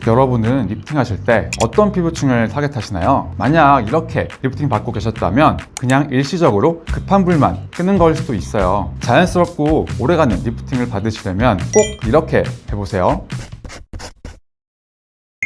여러분은 리프팅 하실 때 어떤 피부층을 타겟하시나요? 만약 이렇게 리프팅 받고 계셨다면 그냥 일시적으로 급한 불만 끄는 걸 수도 있어요. 자연스럽고 오래가는 리프팅을 받으시려면 꼭 이렇게 해보세요.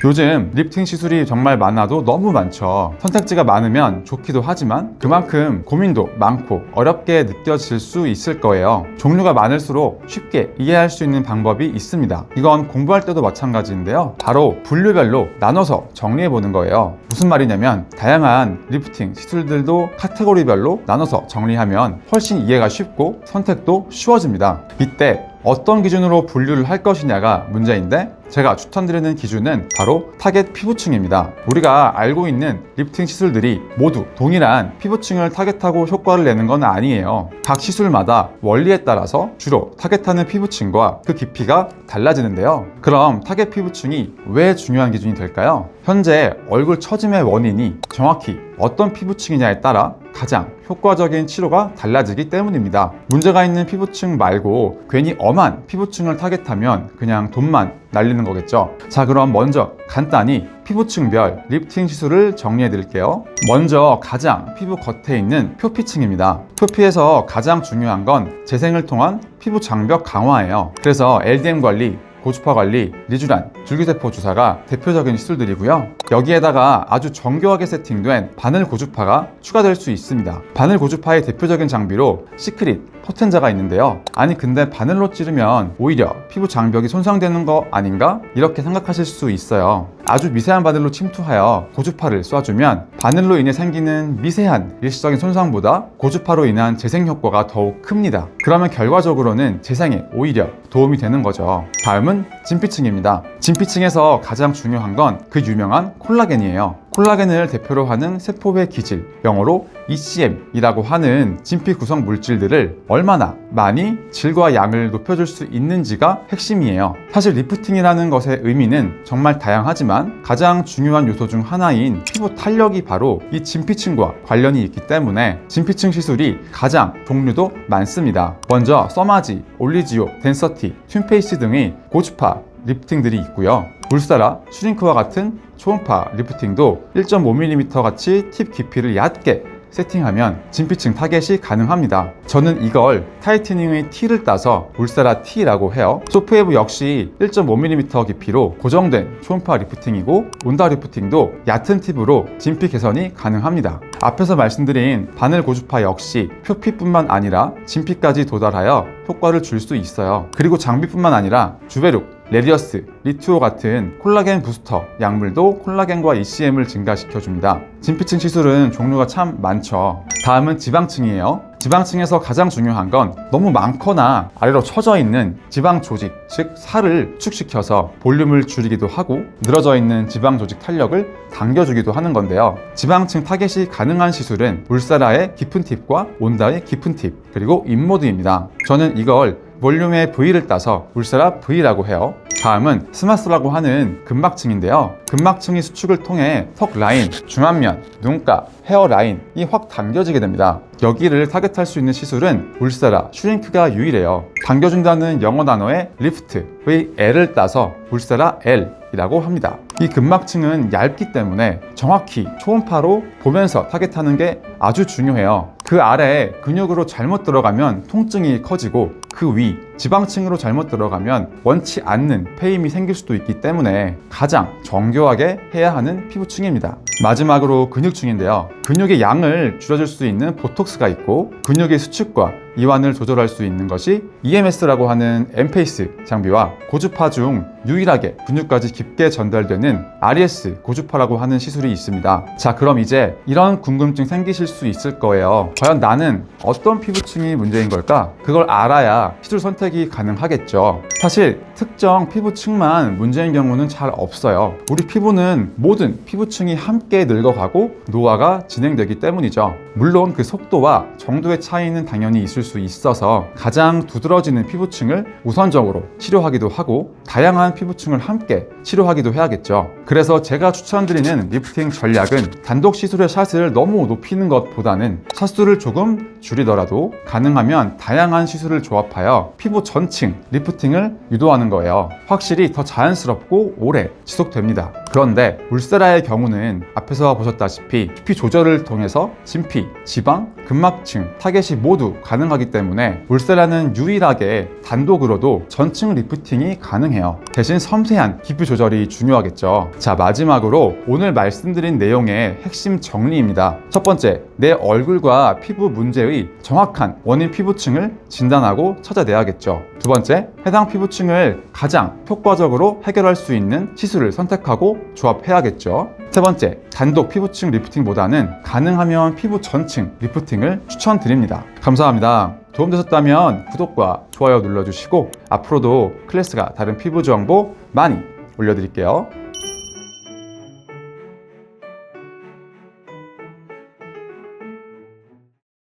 요즘 리프팅 시술이 정말 많아도 너무 많죠. 선택지가 많으면 좋기도 하지만 그만큼 고민도 많고 어렵게 느껴질 수 있을 거예요. 종류가 많을수록 쉽게 이해할 수 있는 방법이 있습니다. 이건 공부할 때도 마찬가지인데요. 바로 분류별로 나눠서 정리해 보는 거예요. 무슨 말이냐면 다양한 리프팅 시술들도 카테고리별로 나눠서 정리하면 훨씬 이해가 쉽고 선택도 쉬워집니다. 이때 어떤 기준으로 분류를 할 것이냐가 문제인데 제가 추천드리는 기준은 바로 타겟 피부층입니다. 우리가 알고 있는 리프팅 시술들이 모두 동일한 피부층을 타겟하고 효과를 내는 건 아니에요. 각 시술마다 원리에 따라서 주로 타겟하는 피부층과 그 깊이가 달라지는데요. 그럼 타겟 피부층이 왜 중요한 기준이 될까요? 현재 얼굴 처짐의 원인이 정확히 어떤 피부층이냐에 따라 가장 효과적인 치료가 달라지기 때문입니다. 문제가 있는 피부층 말고 괜히 엄한 피부층을 타겟하면 그냥 돈만 날리는 거겠죠. 자, 그럼 먼저 간단히 피부층별 리프팅 시술을 정리해 드릴게요. 먼저 가장 피부 겉에 있는 표피층입니다. 표피에서 가장 중요한 건 재생을 통한 피부 장벽 강화예요. 그래서 LDM 관리, 고주파 관리, 리쥬란, 줄기세포 주사가 대표적인 시술들이고요. 여기에다가 아주 정교하게 세팅된 바늘 고주파가 추가될 수 있습니다. 바늘 고주파의 대표적인 장비로 시크릿, 포텐자가 있는데요. 아니 근데 바늘로 찌르면 오히려 피부 장벽이 손상되는 거 아닌가? 이렇게 생각하실 수 있어요. 아주 미세한 바늘로 침투하여 고주파를 쏴주면 바늘로 인해 생기는 미세한 일시적인 손상보다 고주파로 인한 재생 효과가 더욱 큽니다. 그러면 결과적으로는 재생에 오히려 도움이 되는 거죠. 다음은 진피층입니다. 진피층에서 가장 중요한 건 그 유명한 콜라겐이에요. 콜라겐을 대표로 하는 세포의 기질, 영어로 ECM이라고 하는 진피 구성 물질들을 얼마나 많이 질과 양을 높여줄 수 있는지가 핵심이에요. 사실 리프팅이라는 것의 의미는 정말 다양하지만 가장 중요한 요소 중 하나인 피부 탄력이 바로 이 진피층과 관련이 있기 때문에 진피층 시술이 가장 종류도 많습니다. 먼저 써마지, 올리지오, 덴서티, 튠페이스 등의 고주파 리프팅들이 있고요. 울사라, 슈링크와 같은 초음파 리프팅도 1.5mm 같이 팁 깊이를 얕게 세팅하면 진피층 타겟이 가능합니다. 저는 이걸 타이트닝의 T를 따서 울사라 T라고 해요. 소프웨브 역시 1.5mm 깊이로 고정된 초음파 리프팅이고 온다 리프팅도 얕은 팁으로 진피 개선이 가능합니다. 앞에서 말씀드린 바늘 고주파 역시 표피뿐만 아니라 진피까지 도달하여 효과를 줄 수 있어요. 그리고 장비뿐만 아니라 주베룩, 레디어스, 리투오 같은 콜라겐 부스터 약물도 콜라겐과 ECM을 증가시켜줍니다. 진피층 시술은 종류가 참 많죠. 다음은 지방층이에요. 지방층에서 가장 중요한 건 너무 많거나 아래로 처져 있는 지방 조직, 즉 살을 축식시켜서 볼륨을 줄이기도 하고 늘어져 있는 지방 조직 탄력을 당겨주기도 하는 건데요. 지방층 타겟이 가능한 시술은 울사라의 깊은 팁과 온다의 깊은 팁, 그리고 인모드입니다. 저는 이걸 볼륨의 V를 따서 울사라 V라고 해요. 다음은 스마스라고 하는 근막층인데요. 근막층이 수축을 통해 턱 라인, 중안면, 눈가, 헤어 라인이 확 당겨지게 됩니다. 여기를 타겟할 수 있는 시술은 울사라, 슈링크가 유일해요. 당겨준다는 영어 단어의 리프트의 L을 따서 울사라 L이라고 합니다. 이 근막층은 얇기 때문에 정확히 초음파로 보면서 타겟하는 게 아주 중요해요. 그 아래에 근육으로 잘못 들어가면 통증이 커지고 그 위, 지방층으로 잘못 들어가면 원치 않는 페임이 생길 수도 있기 때문에 가장 정교하게 해야 하는 피부층입니다. 마지막으로 근육층인데요. 근육의 양을 줄여줄 수 있는 보톡스가 있고 근육의 수축과 이완을 조절할 수 있는 것이 EMS라고 하는 엠페이스 장비와 고주파 중 유일하게 근육까지 깊게 전달되는 RES 고주파라고 하는 시술이 있습니다. 자, 그럼 이제 이런 궁금증 생기실 수 있을 거예요. 과연 나는 어떤 피부층이 문제인 걸까? 그걸 알아야 시술 선택이 가능하겠죠. 사실 특정 피부층만 문제인 경우는 잘 없어요. 우리 피부는 모든 피부층이 함께 늙어가고 노화가 진행되기 때문이죠. 물론 그 속도와 정도의 차이는 당연히 있을 수 있어서 가장 두드러지는 피부층을 우선적으로 치료하기도 하고 다양한 다양한 피부층을 함께 치료하기도 해야겠죠. 그래서 제가 추천드리는 리프팅 전략은 단독 시술의 샷을 너무 높이는 것보다는 샷수를 조금 줄이더라도 가능하면 다양한 시술을 조합하여 피부 전층 리프팅을 유도하는 거예요. 확실히 더 자연스럽고 오래 지속됩니다. 그런데 울세라의 경우는 앞에서 보셨다시피 피피 조절을 통해서 진피, 지방, 근막층, 타겟이 모두 가능하기 때문에 울세라는 유일하게 단독으로도 전층 리프팅이 가능해요. 대신 섬세한 깊이 조절이 중요하겠죠. 자, 마지막으로 오늘 말씀드린 내용의 핵심 정리입니다. 첫 번째, 내 얼굴과 피부 문제의 정확한 원인 피부층을 진단하고 찾아내야겠죠. 두 번째, 해당 피부층을 가장 효과적으로 해결할 수 있는 시술을 선택하고 조합해야겠죠. 세 번째, 단독 피부층 리프팅보다는 가능하면 피부 전층 리프팅을 추천드립니다. 감사합니다. 도움되셨다면 구독과 좋아요 눌러주시고 앞으로도 클래스가 다른 피부 정보 많이 올려드릴게요.